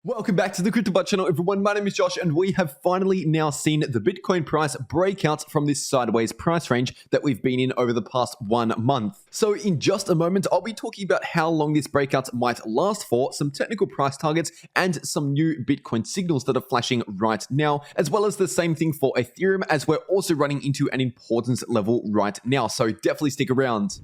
Welcome back to the CryptoBot channel, everyone. My name is Josh, and we have finally now seen the Bitcoin price break out from this sideways price range that we've been in over the past 1 month. So in just a moment, I'll be talking about how long this breakout might last for, some technical price targets, and some new Bitcoin signals that are flashing right now, as well as the same thing for Ethereum, as we're also running into an importance level right now. So definitely stick around.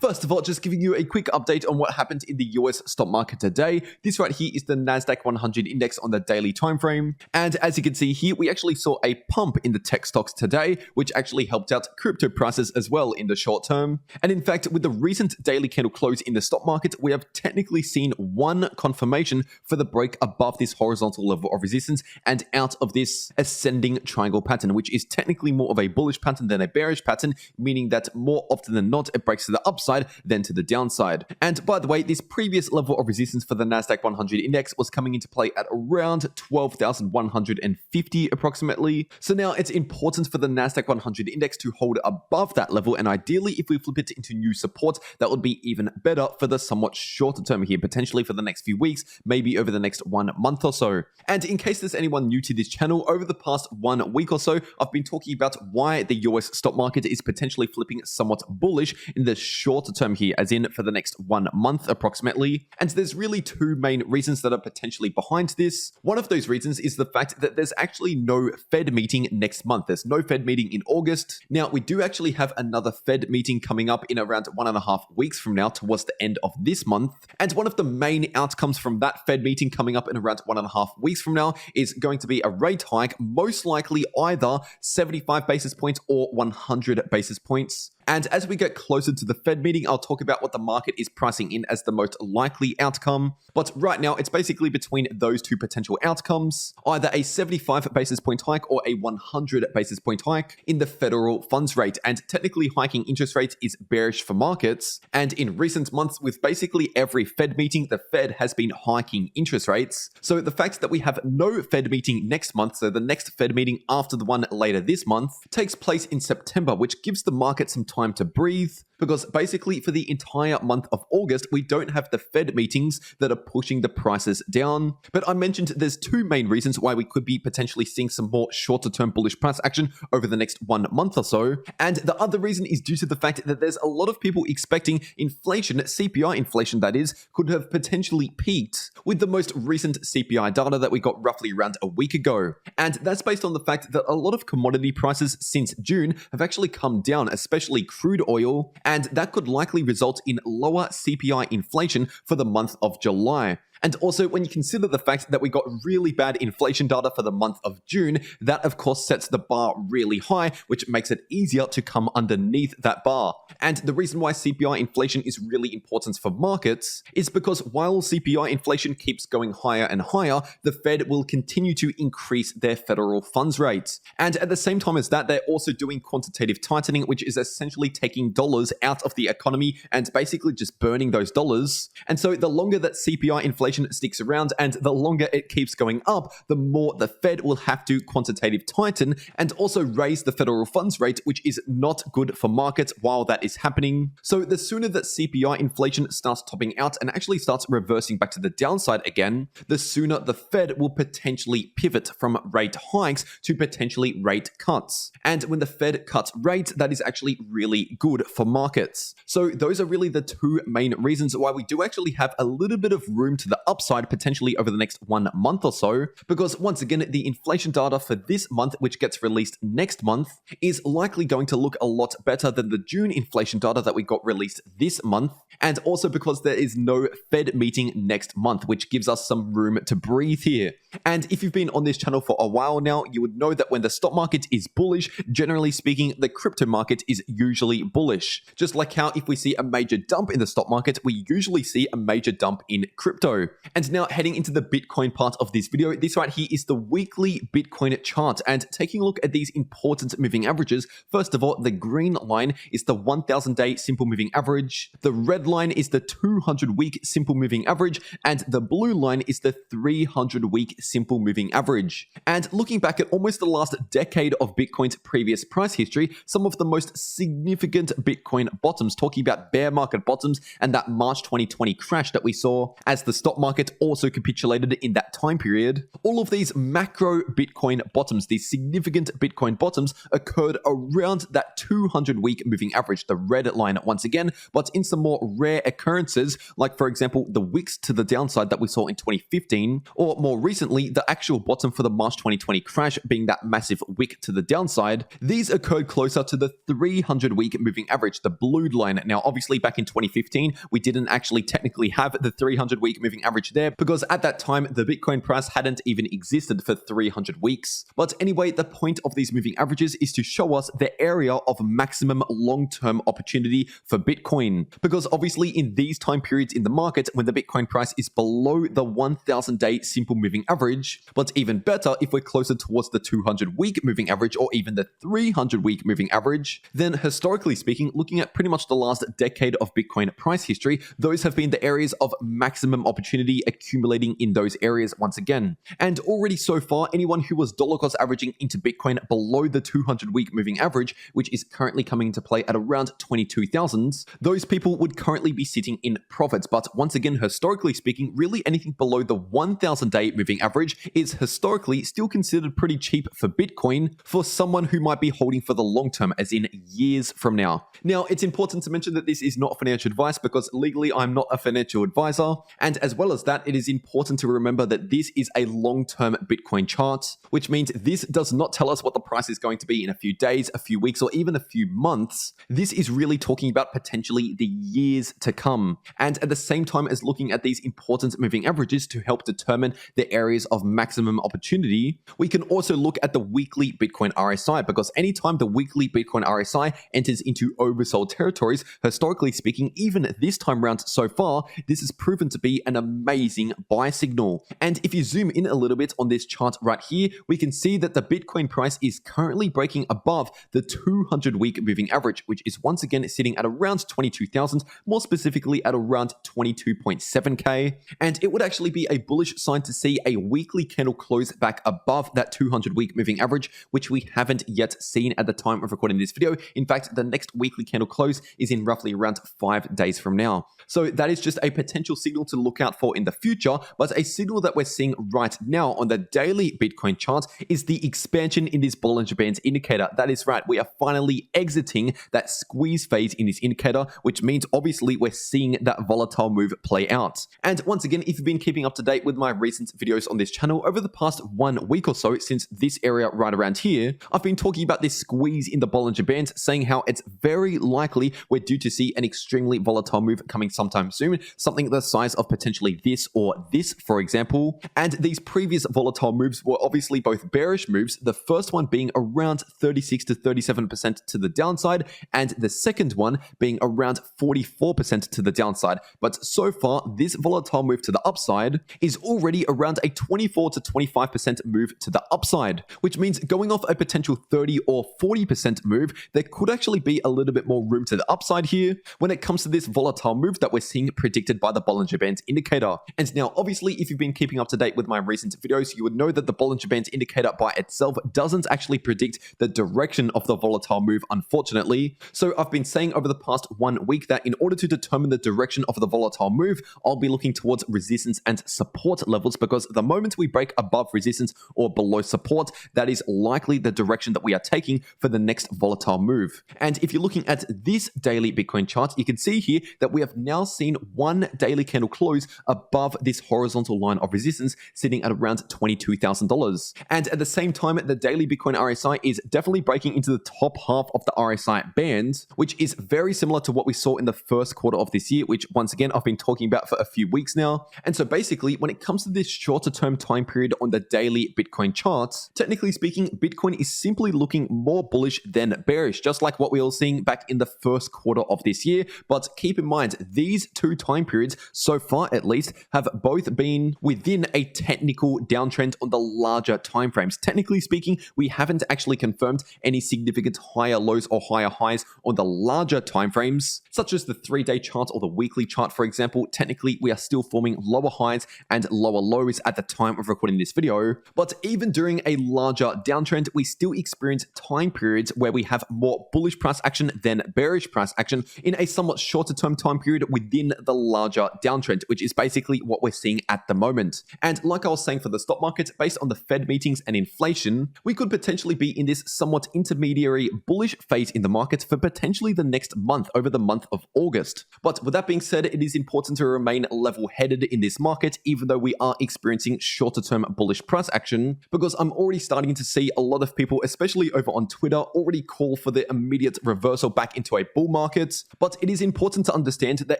First of all, just giving you a quick update on what happened in the US stock market today. This right here is the Nasdaq 100 index on the daily time frame. And as you can see here, we actually saw a pump in the tech stocks today, which actually helped out crypto prices as well in the short term. And in fact, with the recent daily candle close in the stock market, we have technically seen one confirmation for the break above this horizontal level of resistance and out of this ascending triangle pattern, which is technically more of a bullish pattern than a bearish pattern, meaning that more often than not, it breaks to the upside than to the downside. And by the way, this previous level of resistance for the Nasdaq 100 index was coming into play at around 12,150 approximately. So now it's important for the Nasdaq 100 index to hold above that level, and ideally if we flip it into new support, that would be even better for the somewhat shorter term here, potentially for the next few weeks, maybe over the next 1 month or so. And in case there's anyone new to this channel, over the past 1 week or so, I've been talking about why the US stock market is potentially flipping somewhat bullish in the shorter term here, as in for the next 1 month approximately. And there's really two main reasons that are potentially behind this. One of those reasons is the fact that there's actually no Fed meeting next month. There's no Fed meeting in August. Now, we do actually have another Fed meeting coming up in around 1.5 weeks from now, towards the end of this month. And one of the main outcomes from that Fed meeting coming up in around 1.5 weeks from now is going to be a rate hike, most likely either 75 basis points or 100 basis points. And as we get closer to the Fed meeting, I'll talk about what the market is pricing in as the most likely outcome. But right now, it's basically between those two potential outcomes, either a 75 basis point hike or a 100 basis point hike in the federal funds rate. And technically, hiking interest rates is bearish for markets. And in recent months, with basically every Fed meeting, the Fed has been hiking interest rates. So the fact that we have no Fed meeting next month, so the next Fed meeting after the one later this month, takes place in September, which gives the market some time to breathe, because basically for the entire month of August, we don't have the Fed meetings that are pushing the prices down. But I mentioned there's two main reasons why we could be potentially seeing some more shorter term bullish price action over the next 1 month or so. And the other reason is due to the fact that there's a lot of people expecting inflation, CPI inflation that is, could have potentially peaked with the most recent CPI data that we got roughly around a week ago. And that's based on the fact that a lot of commodity prices since June have actually come down, especially crude oil, and that could likely result in lower CPI inflation for the month of July. And also, when you consider the fact that we got really bad inflation data for the month of June, that of course sets the bar really high, which makes it easier to come underneath that bar. And the reason why CPI inflation is really important for markets is because while CPI inflation keeps going higher and higher, the Fed will continue to increase their federal funds rate. And at the same time as that, they're also doing quantitative tightening, which is essentially taking dollars out of the economy and basically just burning those dollars. And so the longer that CPI inflation sticks around and the longer it keeps going up, the more the Fed will have to quantitative tighten and also raise the federal funds rate, which is not good for markets while that is happening. So the sooner that CPI inflation starts topping out and actually starts reversing back to the downside again, the sooner the Fed will potentially pivot from rate hikes to potentially rate cuts. And when the Fed cuts rates, that is actually really good for markets. So those are really the two main reasons why we do actually have a little bit of room to the upside potentially over the next 1 month or so, because once again, the inflation data for this month, which gets released next month, is likely going to look a lot better than the June inflation data that we got released this month, and also because there is no Fed meeting next month, which gives us some room to breathe here. And if you've been on this channel for a while now, you would know that when the stock market is bullish, generally speaking, the crypto market is usually bullish. Just like how if we see a major dump in the stock market, we usually see a major dump in crypto. And now heading into the Bitcoin part of this video, this right here is the weekly Bitcoin chart. And taking a look at these important moving averages, first of all, the green line is the 1000-day simple moving average. The red line is the 200-week simple moving average. And the blue line is the 300-week simple moving average. And looking back at almost the last decade of Bitcoin's previous price history, some of the most significant Bitcoin bottoms, talking about bear market bottoms and that March 2020 crash that we saw as the stock stock market also capitulated in that time period. All of these macro Bitcoin bottoms, these significant Bitcoin bottoms, occurred around that 200-week moving average, the red line once again, but in some more rare occurrences, like for example, the wicks to the downside that we saw in 2015, or more recently, the actual bottom for the March 2020 crash being that massive wick to the downside. These occurred closer to the 300-week moving average, the blue line. Now, obviously, back in 2015, we didn't actually technically have the 300-week moving average there because at that time, the Bitcoin price hadn't even existed for 300 weeks. But anyway, the point of these moving averages is to show us the area of maximum long-term opportunity for Bitcoin. Because obviously, in these time periods in the market, when the Bitcoin price is below the 1,000-day simple moving average, but even better, if we're closer towards the 200-week moving average or even the 300-week moving average, then historically speaking, looking at pretty much the last decade of Bitcoin price history, those have been the areas of maximum opportunity accumulating in those areas once again. And already so far, anyone who was dollar cost averaging into Bitcoin below the 200-week moving average, which is currently coming into play at around 22,000, those people would currently be sitting in profits. But once again, historically speaking, really anything below the 1,000-day moving average is historically still considered pretty cheap for Bitcoin for someone who might be holding for the long term, as in years from now. Now, it's important to mention that this is not financial advice because legally I'm not a financial advisor. And as well as that, it is important to remember that this is a long-term Bitcoin chart, which means this does not tell us what the price is going to be in a few days, a few weeks, or even a few months. This is really talking about potentially the years to come. And at the same time as looking at these important moving averages to help determine the areas of maximum opportunity, we can also look at the weekly Bitcoin RSI, because anytime the weekly Bitcoin RSI enters into oversold territories, historically speaking, even this time around so far, this has proven to be an amazing buy signal. And if you zoom in a little bit on this chart right here, we can see that the Bitcoin price is currently breaking above the 200-week moving average, which is once again sitting at around 22,000, more specifically at around 22.7k. And it would actually be a bullish sign to see a weekly candle close back above that 200-week moving average, which we haven't yet seen at the time of recording this video. In fact, the next weekly candle close is in roughly around 5 days from now. So that is just a potential signal to look out for in the future, but a signal that we're seeing right now on the daily Bitcoin chart is the expansion in this Bollinger Bands indicator. That is right, we are finally exiting that squeeze phase in this indicator, which means obviously we're seeing that volatile move play out. And once again, if you've been keeping up to date with my recent videos on this channel over the past 1 week or so, since this area right around here, I've been talking about this squeeze in the Bollinger Bands, saying how it's very likely we're due to see an extremely volatile move coming sometime soon, something the size of potentially this or this, for example. And these previous volatile moves were obviously both bearish moves, the first one being around 36 to 37% to the downside, and the second one being around 44% to the downside. But so far, this volatile move to the upside is already around a 24 to 25% move to the upside, which means going off a potential 30 or 40% move, there could actually be a little bit more room to the upside here when it comes to this volatile move that we're seeing predicted by the Bollinger Bands indicator. And now, obviously, if you've been keeping up to date with my recent videos, you would know that the Bollinger Bands indicator by itself doesn't actually predict the direction of the volatile move, unfortunately. So I've been saying over the past 1 week that in order to determine the direction of the volatile move, I'll be looking towards resistance and support levels, because the moment we break above resistance or below support, that is likely the direction that we are taking for the next volatile move. And if you're looking at this daily Bitcoin chart, you can see here that we have now seen one daily candle close above this horizontal line of resistance, sitting at around $22,000. And at the same time, the daily Bitcoin RSI is definitely breaking into the top half of the RSI band, which is very similar to what we saw in the first quarter of this year, which once again, I've been talking about for a few weeks now. And so basically, when it comes to this shorter term time period on the daily Bitcoin charts, technically speaking, Bitcoin is simply looking more bullish than bearish, just like what we were seeing back in the first quarter of this year. But keep in mind, these two time periods, so far at least, have both been within a technical downtrend on the larger time frames. Technically speaking, we haven't actually confirmed any significant higher lows or higher highs on the larger time frames, such as the 3-day chart or the weekly chart, for example. Technically, we are still forming lower highs and lower lows at the time of recording this video. But even during a larger downtrend, we still experience time periods where we have more bullish price action than bearish price action in a somewhat shorter term time period within the larger downtrend, which is basically basically what we're seeing at the moment. And like I was saying for the stock market, based on the Fed meetings and inflation, we could potentially be in this somewhat intermediary bullish phase in the market for potentially the next month, over the month of August. But with that being said, it is important to remain level-headed in this market, even though we are experiencing shorter-term bullish price action, because I'm already starting to see a lot of people, especially over on Twitter, already call for the immediate reversal back into a bull market. But it is important to understand that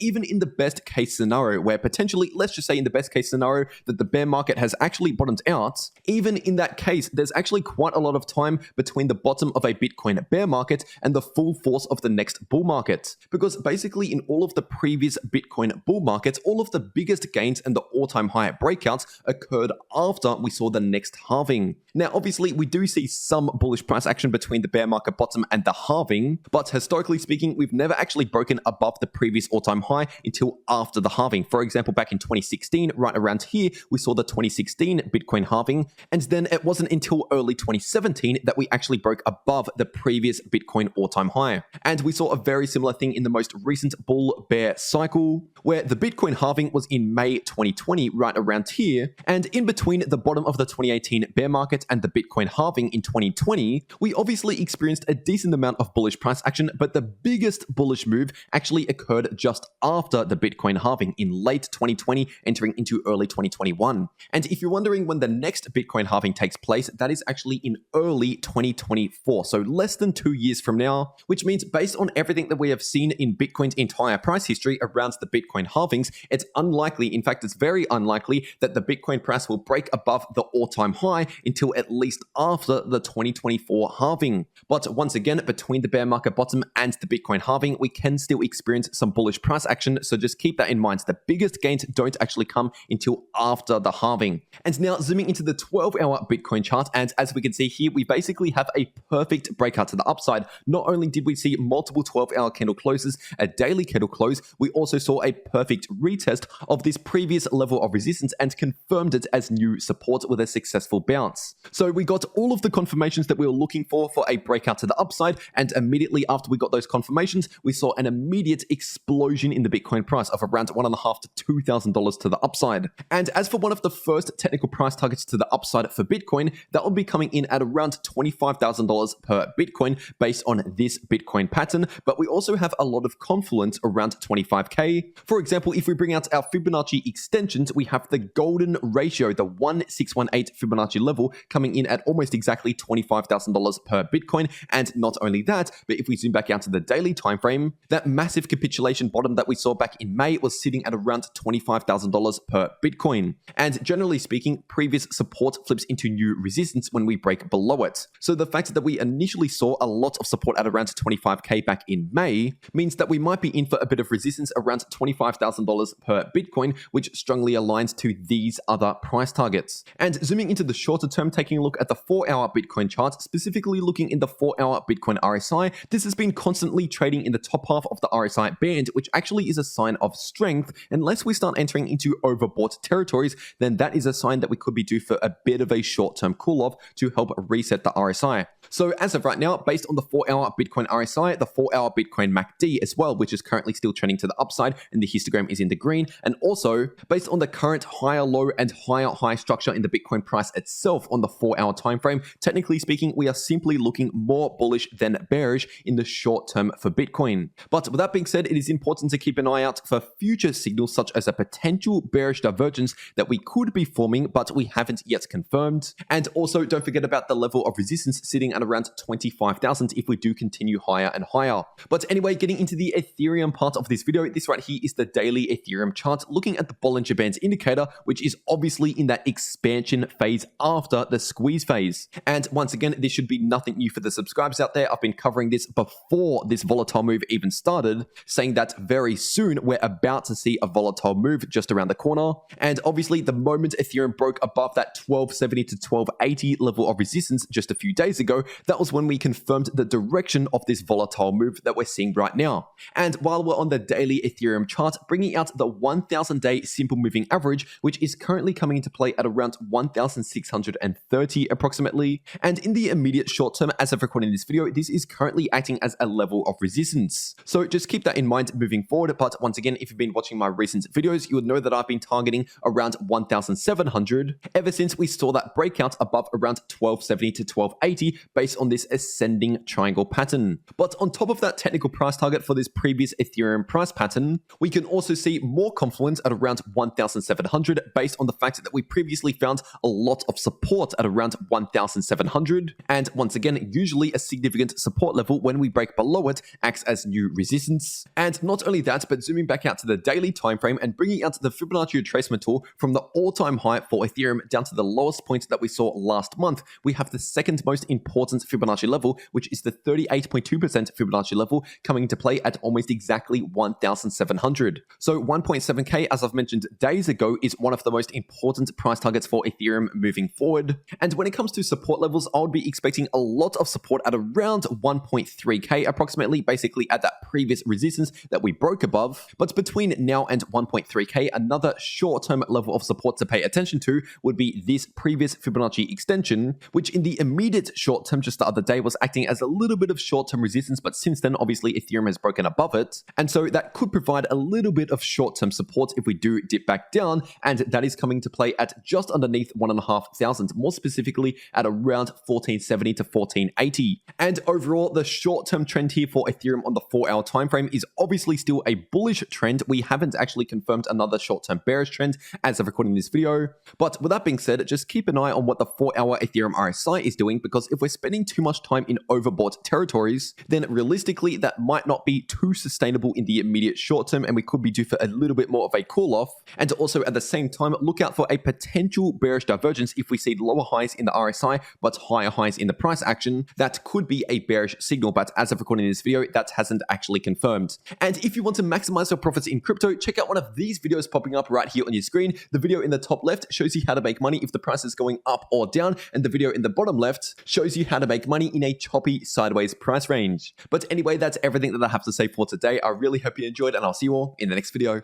even in the best case scenario, where potentially, let's just say in the best case scenario, that the bear market has actually bottomed out, even in that case, there's actually quite a lot of time between the bottom of a Bitcoin bear market and the full force of the next bull market. Because basically in all of the previous Bitcoin bull markets, all of the biggest gains and the all-time high breakouts occurred after we saw the next halving. Now, obviously, we do see some bullish price action between the bear market bottom and the halving, but historically speaking, we've never actually broken above the previous all-time high until after the halving. For example, back in 2016, right around here, we saw the 2016 Bitcoin halving, and then it wasn't until early 2017 that we actually broke above the previous Bitcoin all-time high. And we saw a very similar thing in the most recent bull-bear cycle, where the Bitcoin halving was in May 2020, right around here, and in between the bottom of the 2018 bear market and the Bitcoin halving in 2020, we obviously experienced a decent amount of bullish price action, but the biggest bullish move actually occurred just after the Bitcoin halving in late 2020, entering into early 2021. And if you're wondering when the next Bitcoin halving takes place, that is actually in early 2024, so less than 2 years from now, which means based on everything that we have seen in Bitcoin's entire price history around the Bitcoin halvings, it's unlikely, in fact, it's very unlikely that the Bitcoin price will break above the all-time high until at least after the 2024 halving. But once again, between the bear market bottom and the Bitcoin halving, we can still experience some bullish price action, so just keep that in mind. The biggest gains don't actually come until after the halving. And now zooming into the 12-hour Bitcoin chart, and as we can see here, we basically have a perfect breakout to the upside. Not only did we see multiple 12-hour candle closes, a daily candle close, we also saw a perfect retest of this previous level of resistance and confirmed it as new support with a successful bounce. So we got all of the confirmations that we were looking for a breakout to the upside, and immediately after we got those confirmations, we saw an immediate explosion in the Bitcoin price of around $1,500 to $2,000 to the upside. And as for one of the first technical price targets to the upside for Bitcoin, that will be coming in at around $25,000 per Bitcoin based on this Bitcoin pattern, but we also have a lot of confluence around 25K. For example, if we bring out our Fibonacci extensions, we have the golden ratio, the 1618 Fibonacci level, coming in at almost exactly $25,000 per Bitcoin. And not only that, but if we zoom back out to the daily time frame, that massive capitulation bottom that we saw back in May was sitting at around $25,000 per Bitcoin. And generally speaking, previous support flips into new resistance when we break below it. So the fact that we initially saw a lot of support at around 25K back in May means that we might be in for a bit of resistance around $25,000 per Bitcoin, which strongly aligns to these other price targets. And zooming into the shorter term, taking a look at the 4-hour Bitcoin chart, specifically looking in the 4-hour Bitcoin RSI, this has been constantly trading in the top half of the RSI band, which actually is a sign of strength. Unless we start entering into overbought territories, then that is a sign that we could be due for a bit of a short-term cool-off to help reset the RSI. So as of right now, based on the 4-hour Bitcoin RSI, the 4-hour Bitcoin MACD as well, which is currently still trending to the upside, and the histogram is in the green, and also based on the current higher low and higher high structure in the Bitcoin price itself on the 4-hour time frame, technically speaking, we are simply looking more bullish than bearish in the short term for Bitcoin. But with that being said, it is important to keep an eye out for future signals such as a potential bearish divergence that we could be forming, but we haven't yet confirmed. And also don't forget about the level of resistance sitting at around 25,000 if we do continue higher and higher. But anyway, getting into the Ethereum part of this video, this right here is the daily Ethereum chart, looking at the Bollinger Bands indicator, which is obviously in that expansion phase after the squeeze phase. And once again, this should be nothing new for the subscribers out there. I've been covering this before this volatile move even started, saying that very soon we're about to see a volatile move just around the corner. And obviously, the moment Ethereum broke above that 1270 to 1280 level of resistance just a few days ago, that was when we confirmed the direction of this volatile move that we're seeing right now. And while we're on the daily Ethereum chart, bringing out the 1000-day simple moving average, which is currently coming into play at around 1630 approximately. And in the immediate short term, as of recording this video, this is currently acting as a level of resistance. So just keep that in mind moving forward. But once again, if you've been watching my recent videos, videos, you would know that I've been targeting around 1,700 ever since we saw that breakout above around 1270 to 1280 based on this ascending triangle pattern. But on top of that technical price target for this previous Ethereum price pattern, we can also see more confluence at around 1,700 based on the fact that we previously found a lot of support at around 1,700. And once again, usually a significant support level when we break below it acts as new resistance. And not only that, but zooming back out to the daily time frame and bringing out the Fibonacci retracement tool from the all-time high for Ethereum down to the lowest point that we saw last month, we have the second most important Fibonacci level, which is the 38.2% Fibonacci level, coming into play at almost exactly 1,700. So 1.7k, as I've mentioned days ago, is one of the most important price targets for Ethereum moving forward. And when it comes to support levels, I would be expecting a lot of support at around 1.3k approximately, basically at that previous resistance that we broke above. But between now and 1.3k, another short-term level of support to pay attention to would be this previous Fibonacci extension, which in the immediate short term just the other day was acting as a little bit of short-term resistance, but since then obviously Ethereum has broken above it, and so that could provide a little bit of short-term support if we do dip back down, and that is coming to play at just underneath 1,500, more specifically at around 1470 to 1480. And overall, the short-term trend here for Ethereum on the 4-hour time frame is obviously still a bullish trend. We haven't actually confirmed another short-term bearish trend as of recording this video, but with that being said, just keep an eye on what the 4-hour Ethereum RSI is doing, because if we're spending too much time in overbought territories, then realistically that might not be too sustainable in the immediate short term, and we could be due for a little bit more of a cool off. And also at the same time, look out for a potential bearish divergence if we see lower highs in the RSI but higher highs in the price action. That could be a bearish signal, but as of recording this video, that hasn't actually confirmed. And if you want to maximize your profits in crypto, check out one of these videos popping up right here on your screen. The video in the top left shows you how to make money if the price is going up or down, and the video in the bottom left shows you how to make money in a choppy sideways price range. But anyway, that's everything that I have to say for today. I really hope you enjoyed, and I'll see you all in the next video.